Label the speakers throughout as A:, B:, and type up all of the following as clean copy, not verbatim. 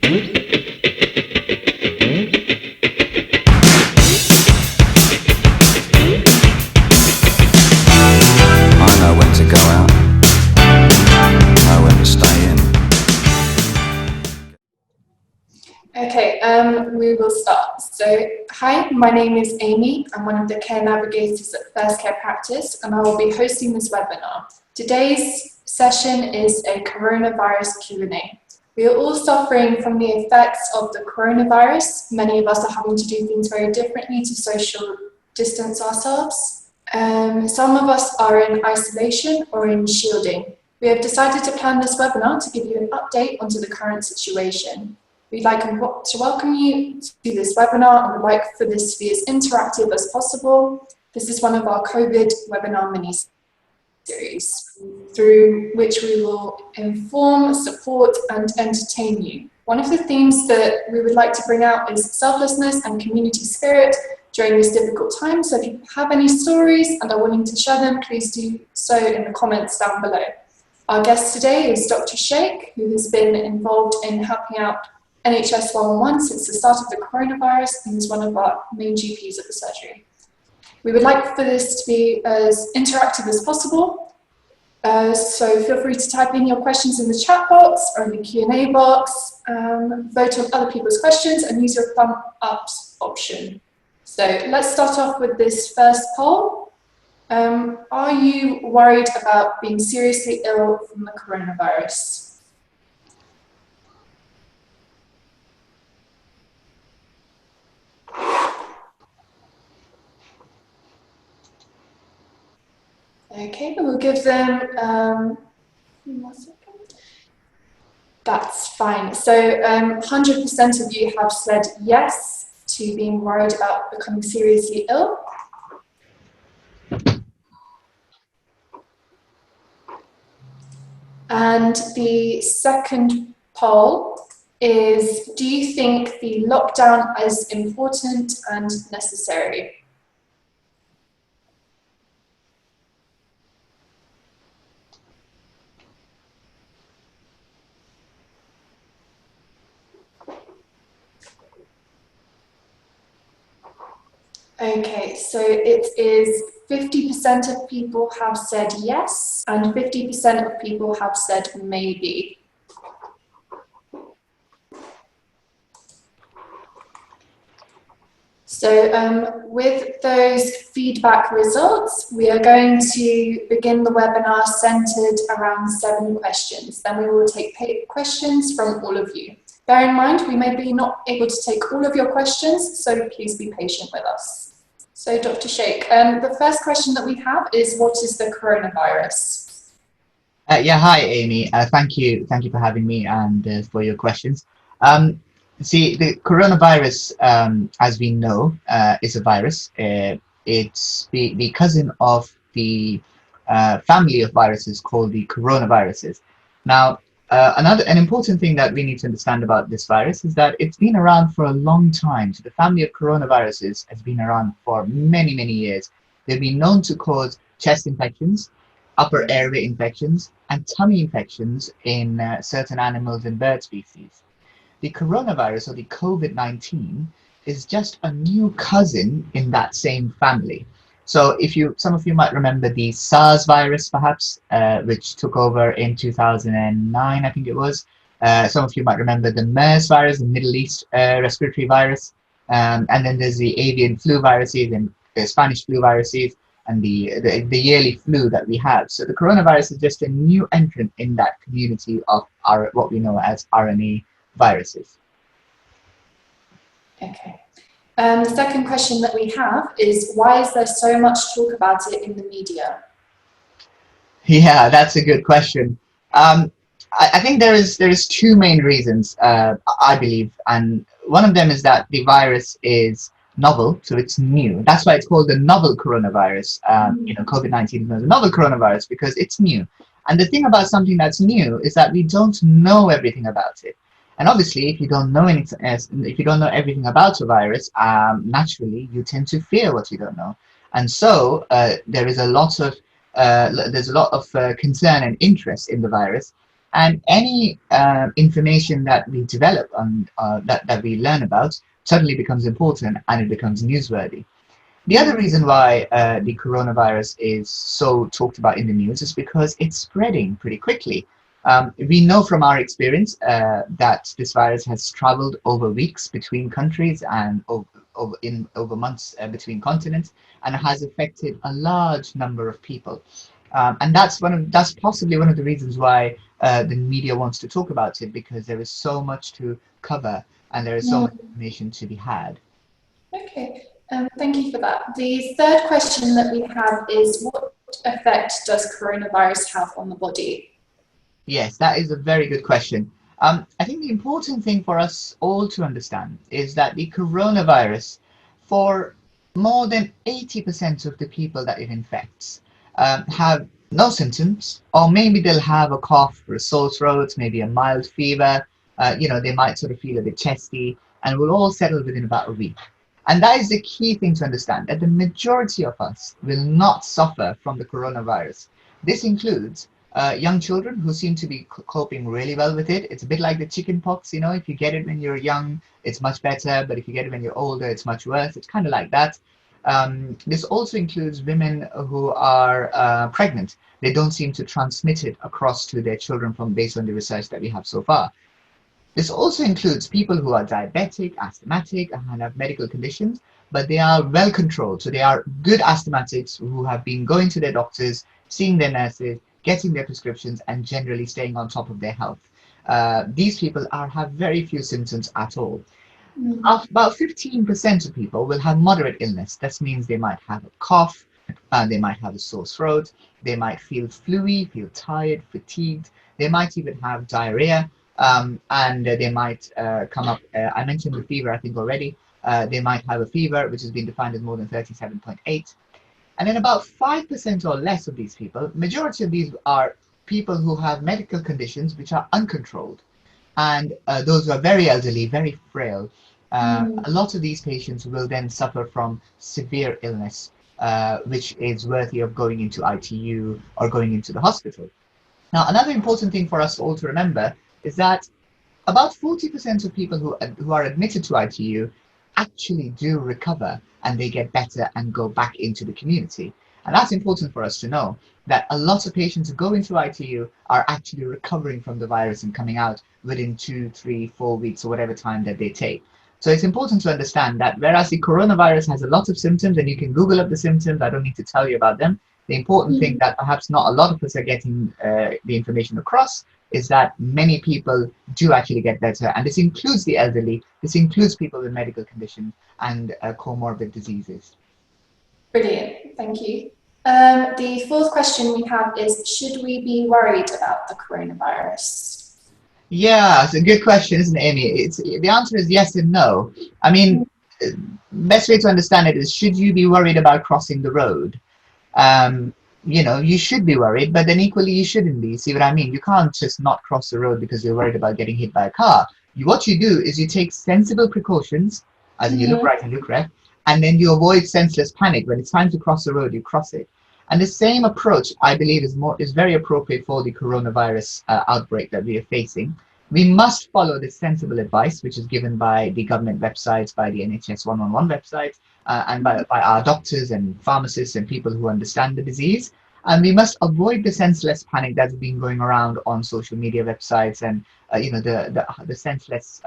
A: I know when to go out, know when to stay in.
B: Okay, we will start. So, hi, my name is Amy. I'm one of the care navigators at First Care Practice, and I will be hosting this webinar. Today's session is a coronavirus Q&A. We are all suffering from the effects of the coronavirus. Many of us are having to do things very differently to social distance ourselves. Some of us are in isolation or in shielding. We have decided to plan this webinar to give you an update onto the current situation. We'd like to welcome you to this webinar and would like for this to be as interactive as possible. This is one of our COVID webinar mini-series through which we will inform, support and entertain you. One of the themes that we would like to bring out is selflessness and community spirit during this difficult time. So if you have any stories and are willing to share them, please do so in the comments down below. Our guest today is Dr. Shaikh, who has been involved in helping out NHS 111 since the start of the coronavirus and is one of our main GPs at the surgery. We would like for this to be as interactive as possible, so feel free to type in your questions in the chat box or in the Q&A box, vote on other people's questions and use your thumb ups option. So let's start off with this first poll. Are you worried about being seriously ill from the coronavirus? Okay, we'll give them 1 second. That's fine. So 100% of you have said yes to being worried about becoming seriously ill. And the second poll is, do you think the lockdown is important and necessary? Okay, so it is 50% of people have said yes and 50% of people have said maybe. So with those feedback results, we are going to begin the webinar centered around 7 questions. Then we will take questions from all of you. Bear in mind, we may be not able to take all of your questions, so please be patient with us. So Dr. Shaikh, the first question that we have is, what is the coronavirus?
C: Yeah, hi, Amy. Thank you for having me and for your questions. See, the coronavirus, as we know, is a virus. It's the cousin of the family of viruses called the coronaviruses. Now, an important thing that we need to understand about this virus is that it's been around for a long time. So the family of coronaviruses has been around for many, many years. They've been known to cause chest infections, upper airway infections, and tummy infections in certain animals and bird species. The coronavirus, or the COVID-19, is just a new cousin in that same family. So some of you might remember the SARS virus, perhaps, which took over in 2009, I think it was. Some of you might remember the MERS virus, the Middle East respiratory virus. And then there's the avian flu viruses and the Spanish flu viruses and the yearly flu that we have. So the coronavirus is just a new entrant in that community of what we know as RNA viruses.
B: Okay. The second question that we have is, why is there so much talk about it in the media?
C: Yeah, that's a good question. I think there is 2 main reasons, I believe, and one of them is that the virus is novel, so it's new. That's why it's called the novel coronavirus. COVID-19 is a novel coronavirus because it's new. And the thing about something that's new is that we don't know everything about it. And obviously, if you don't know everything about a virus, naturally you tend to fear what you don't know. And so there's a lot of concern and interest in the virus. And any information that we develop and that we learn about suddenly becomes important and it becomes newsworthy. The other reason why the coronavirus is so talked about in the news is because it's spreading pretty quickly. We know from our experience that this virus has traveled over weeks between countries and over months between continents, and has affected a large number of people. And that's possibly one of the reasons why the media wants to talk about it, because there is so much to cover and there is so much information to be had.
B: Okay, thank you for that. The third question that we have is, what effect does coronavirus have on the body?
C: Yes, that is a very good question. I think the important thing for us all to understand is that the coronavirus, for more than 80% of the people that it infects, have no symptoms, or maybe they'll have a cough or a sore throat, maybe a mild fever. They might sort of feel a bit chesty, and will all settle within about a week. And that is the key thing to understand, that the majority of us will not suffer from the coronavirus. This includes young children who seem to be coping really well with it. It's a bit like the chicken pox, if you get it when you're young, it's much better, but if you get it when you're older, it's much worse. It's kind of like that. This also includes women who are pregnant. They don't seem to transmit it across to their children based on the research that we have so far. This also includes people who are diabetic, asthmatic, and have medical conditions, but they are well controlled. So they are good asthmatics who have been going to their doctors, seeing their nurses, getting their prescriptions, and generally staying on top of their health. These people have very few symptoms at all. About 15% of people will have moderate illness. This means they might have a cough, they might have a sore throat, they might feel fluey, feel tired, fatigued, they might even have diarrhea, and they might come up. I mentioned the fever, I think, already. They might have a fever which has been defined as more than 37.8. And then about 5% or less of these people, majority of these are people who have medical conditions which are uncontrolled. And those who are very elderly, very frail, a lot of these patients will then suffer from severe illness, which is worthy of going into ITU or going into the hospital. Now, another important thing for us all to remember is that about 40% of people who are admitted to ITU actually do recover, and they get better and go back into the community. And that's important for us to know, that a lot of patients who go into ITU are actually recovering from the virus and coming out within 2, 3, 4 weeks, or whatever time that they take. So it's important to understand that whereas the coronavirus has a lot of symptoms, and you can Google up the symptoms, I don't need to tell you about them. The important thing that perhaps not a lot of us are getting the information across is that many people do actually get better. And this includes the elderly, this includes people with medical conditions and comorbid diseases.
B: Brilliant, thank you. The fourth question we have is, should we be worried about the coronavirus?
C: Yeah, it's a good question, isn't it, Aimie? The answer is yes and no. I mean, best way to understand it is, should you be worried about crossing the road? You should be worried, but then equally you shouldn't be. See what I mean? You can't just not cross the road because you're worried about getting hit by a car. What you do is you take sensible precautions, as in you look right and look left, and then you avoid senseless panic. When it's time to cross the road, you cross it. And the same approach, I believe, is very appropriate for the coronavirus outbreak that we are facing. We must follow the sensible advice, which is given by the government websites, by the NHS 111 website, and by our doctors and pharmacists and people who understand the disease. And we must avoid the senseless panic that's been going around on social media websites, and the senseless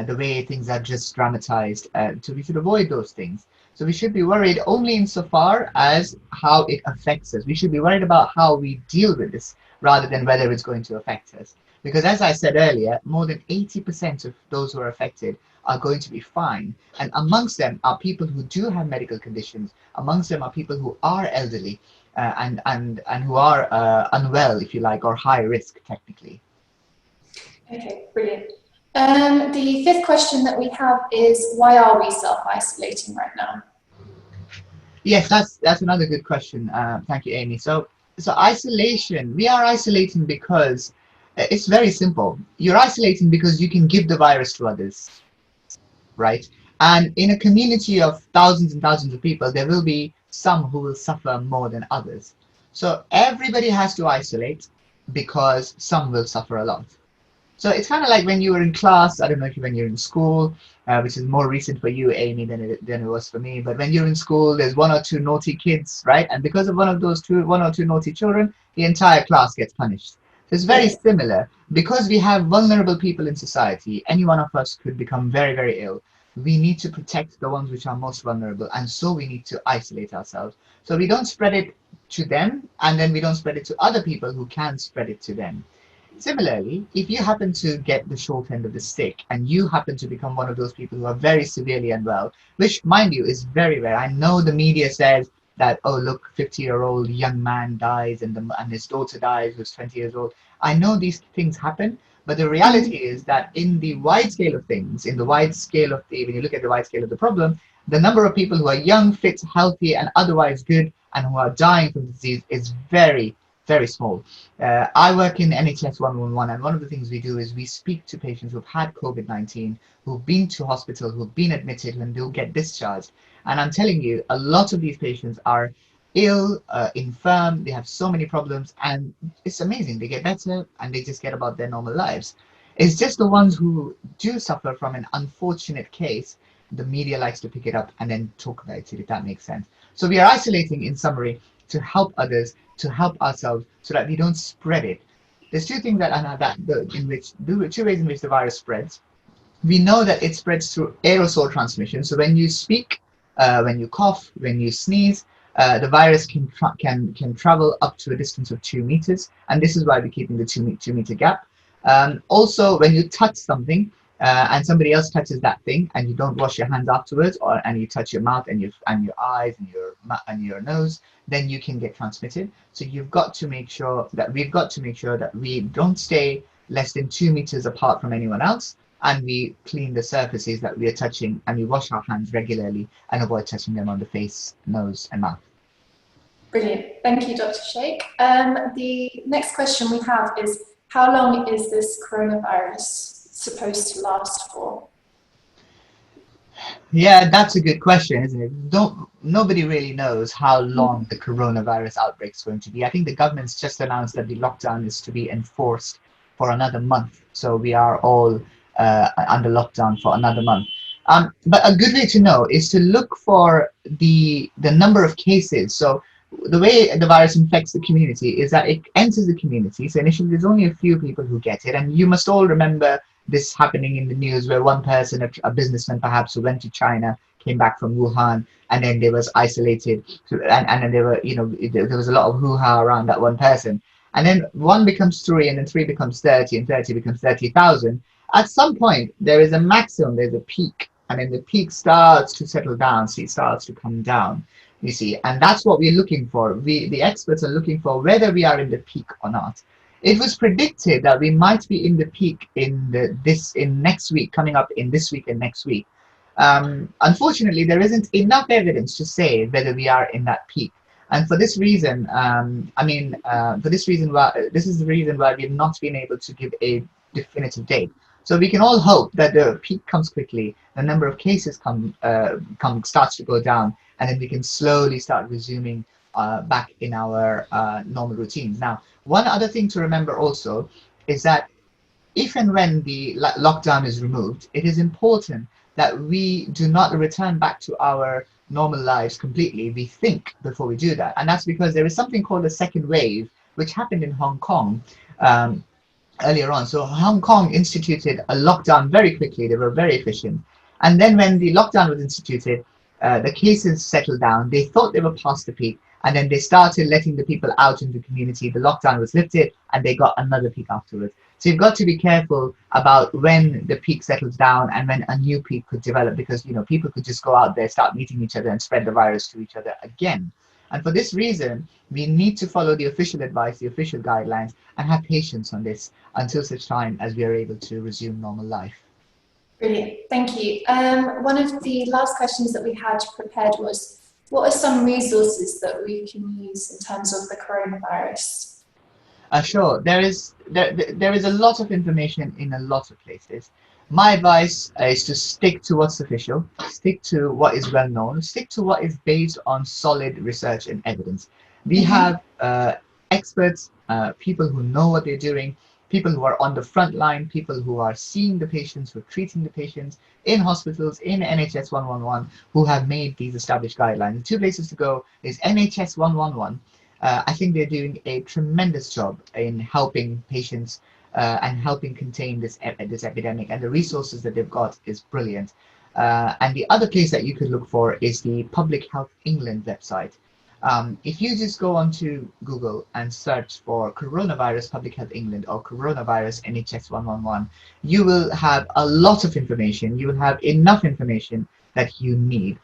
C: the way things are just dramatized. So we should avoid those things. So we should be worried only insofar as how it affects us. We should be worried about how we deal with this, rather than whether it's going to affect us. Because as I said earlier, more than 80% of those who are affected are going to be fine. And amongst them are people who do have medical conditions. Amongst them are people who are elderly and who are unwell, if you like, or high risk technically.
B: Okay, brilliant. The fifth question that we have is, why are we self-isolating right now?
C: Yes, that's another good question. Thank you, Aimie. So isolation, we are isolating because it's very simple. You're isolating because you can give the virus to others, right? And in a community of thousands and thousands of people, there will be some who will suffer more than others. So everybody has to isolate. because some will suffer a lot. So it's kind of like when you were in class. I don't know if when you're in school, which is more recent for you, Amy, than it was for me. But when you're in school, there's one or two naughty kids, right? And because of one or two naughty children, the entire class gets punished. So it's very
B: Yes.
C: similar. Because we have vulnerable people in society, any one of us could become very, very ill. We need to protect the ones which are most vulnerable, and so we need to isolate ourselves. So we don't spread it to them, and then we don't spread it to other people who can spread it to them. Similarly, if you happen to get the short end of the stick and you happen to become one of those people who are very severely unwell, which, mind you, is very rare. I know the media says that, oh, look, 50-year-old young man dies and his daughter dies who's 20 years old. I know these things happen, but the reality is that in the wide scale of things, in the wide scale of when you look at the wide scale of the problem, the number of people who are young, fit, healthy, and otherwise good and who are dying from disease is very, very small. I work in NHS 111, and one of the things we do is we speak to patients who've had COVID-19, who've been to hospital, who've been admitted, and they'll get discharged. And I'm telling you, a lot of these patients are ill, infirm, they have so many problems, and it's amazing. They get better and they just get about their normal lives. It's just the ones who do suffer from an unfortunate case, the media likes to pick it up and then talk about it, if that makes sense. So we are isolating, in summary, to help others, to help ourselves, so that we don't spread it. There's two things two ways in which the virus spreads. We know that it spreads through aerosol transmission. So when you speak, when you cough, when you sneeze, the virus can travel up to a distance of 2 meters, and this is why we're keeping the 2 meter gap. Also, when you touch something, and somebody else touches that thing, and you don't wash your hands afterwards, and you touch your mouth and your eyes and your nose, then you can get transmitted. So we've got to make sure that we don't stay less than 2 meters apart from anyone else, and we clean the surfaces that we are touching, and we wash our hands regularly and avoid touching them on the face, nose, and mouth.
B: Brilliant. Thank you, Dr. Shaikh. The next question we have is, how long is this coronavirus supposed to last for?
C: Yeah, that's a good question, isn't it? Nobody really knows how long the coronavirus outbreak is going to be. I think the government's just announced that the lockdown is to be enforced for another month. So we are all under lockdown for another month. But a good way to know is to look for the number of cases. So the way the virus infects the community is that it enters the community. So initially there's only a few people who get it. And you must all remember this happening in the news, where one person, a businessman perhaps, who went to China, came back from Wuhan, and then they was isolated, and then there was a lot of hoo-ha around that one person, and then one becomes 3, and then 3 becomes 30, and 30 becomes 30,000. At some point there is a maximum, there's a peak, and then the peak starts to settle down, so it starts to come down, you see. And that's what we're looking for. The experts are looking for whether we are in the peak or not. It was predicted that we might be in the peak in next week, coming up in this week and next week. Unfortunately, there isn't enough evidence to say whether we are in that peak. And for this reason, this is the reason why we've not been able to give a definitive date. So we can all hope that the peak comes quickly, the number of cases starts to go down, and then we can slowly start resuming back in our normal routines. Now, one other thing to remember also is that if and when the lockdown is removed, it is important that we do not return back to our normal lives completely. We think before we do that. And that's because there is something called a second wave, which happened in Hong Kong earlier on. So Hong Kong instituted a lockdown very quickly. They were very efficient. And then when the lockdown was instituted, the cases settled down. They thought they were past the peak. And then they started letting the people out in the community. The lockdown was lifted, and they got another peak afterwards. So you've got to be careful about when the peak settles down and when a new peak could develop, because people could just go out there, start meeting each other, and spread the virus to each other again. And for this reason, we need to follow the official advice, the official guidelines, and have patience on this until such time as we are able to resume normal life.
B: Brilliant. Thank you. One of the last questions that we had prepared was, what are some resources that we can use in terms of the coronavirus?
C: Sure. There is a lot of information in a lot of places. My advice is to stick to what's official, stick to what is well known, stick to what is based on solid research and evidence. We have experts, people who know what they're doing, people who are on the front line, people who are seeing the patients, who are treating the patients in hospitals, in NHS 111, who have made these established guidelines. The two places to go is NHS 111. I think they're doing a tremendous job in helping patients and helping contain this epidemic, and the resources that they've got is brilliant. And the other place that you could look for is the Public Health England website. If you just go onto Google and search for Coronavirus Public Health England or Coronavirus NHS 111, you will have a lot of information. You will have enough information that you need.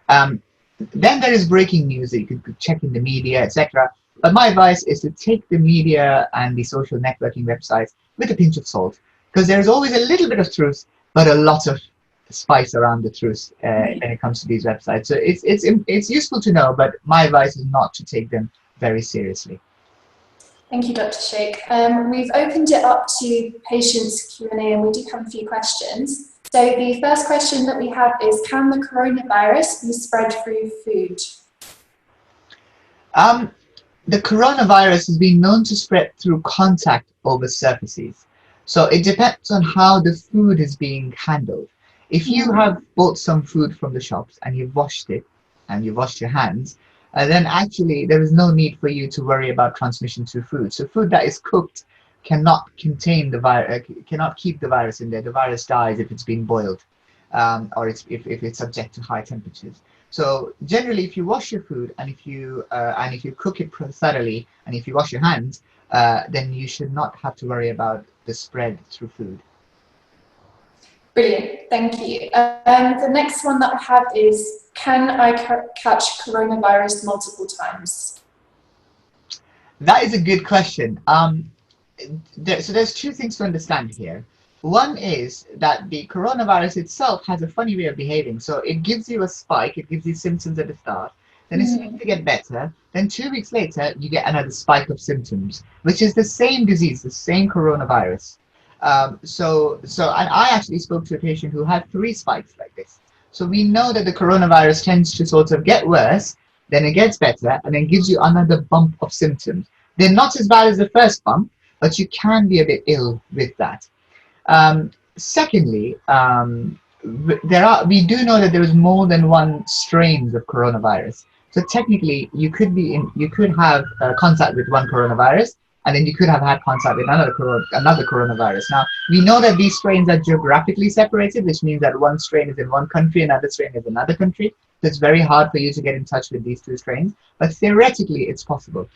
C: Then there is breaking news that you could check in the media, etc. But my advice is to take the media and the social networking websites with a pinch of salt, because there's always a little bit of truth, but a lot of spice around the truth when it comes to these websites. So it's useful to know, but my advice is not to take them very seriously.
B: Thank you, Dr. Shaikh. We've opened it up to patients Q&A, and we do have a few questions. So the first question that we have is, can the coronavirus be spread through food?
C: The coronavirus has been known to spread through contact over surfaces. So it depends on how the food is being handled. If you have bought some food from the shops and you've washed it and you've washed your hands, then actually there is no need for you to worry about transmission to food. So food that is cooked cannot contain the virus, cannot keep the virus in there. The virus dies if it's been boiled, or if it's subject to high temperatures. So generally, if you wash your food and if you cook it thoroughly and if you wash your hands, then you should not have to worry about the spread through food.
B: Brilliant, thank you. The next one that I have is, can I catch coronavirus multiple times?
C: That is a good question. So there's two things to understand here. One is that the coronavirus itself has a funny way of behaving. So it gives you a spike, it gives you symptoms at the start, then it seems to get better, then 2 weeks later you get another spike of symptoms, which is the same disease, the same coronavirus. And I actually spoke to a patient who had 3 spikes like this. So we know that the coronavirus tends to sort of get worse, then it gets better, and then gives you another bump of symptoms. They're not as bad as the first bump, but you can be a bit ill with that. Secondly, we do know that there is more than one strains of coronavirus. So technically, you could have contact with one coronavirus, and then you could have had contact with another coronavirus. Now, we know that these strains are geographically separated, which means that one strain is in one country, another strain is in another country. So it's very hard for you to get in touch with these 2 strains, but theoretically, it's possible.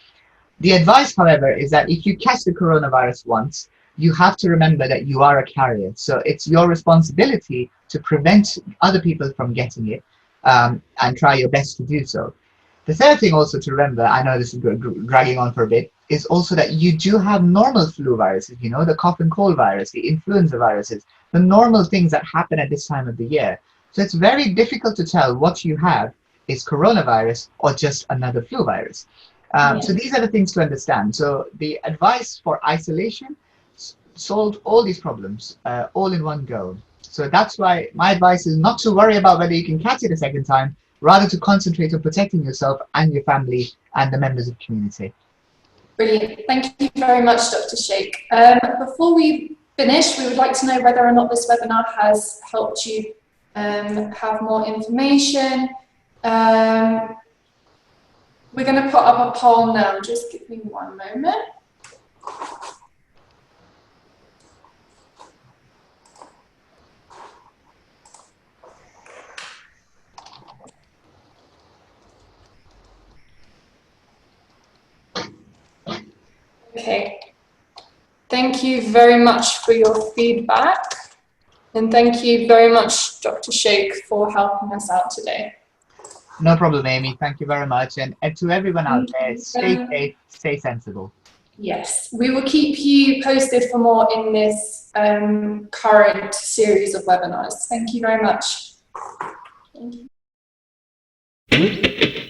C: The advice, however, is that if you catch the coronavirus once, you have to remember that you are a carrier. So it's your responsibility to prevent other people from getting it, and try your best to do so. The third thing also to remember, I know this is dragging on for a bit, is also that you do have normal flu viruses, you know, the cough and cold virus, the influenza viruses, the normal things that happen at this time of the year. So it's very difficult to tell what you have is coronavirus or just another flu virus. So these are the things to understand. So the advice for isolation solved all these problems all in one go. So that's why my advice is not to worry about whether you can catch it a second time, rather to concentrate on protecting yourself and your family and the members of the community.
B: Brilliant, thank you very much, Dr. Shaikh. Before we finish, we would like to know whether or not this webinar has helped you have more information. We're going to put up a poll now, just give me one moment. Okay, thank you very much for your feedback, and thank you very much, Dr. Shaikh, for helping us out today.
C: No problem, Amy. Thank you very much. And to everyone out there, stay safe, stay sensible.
B: Yes, we will keep you posted for more in this current series of webinars. Thank you very much. Thank you.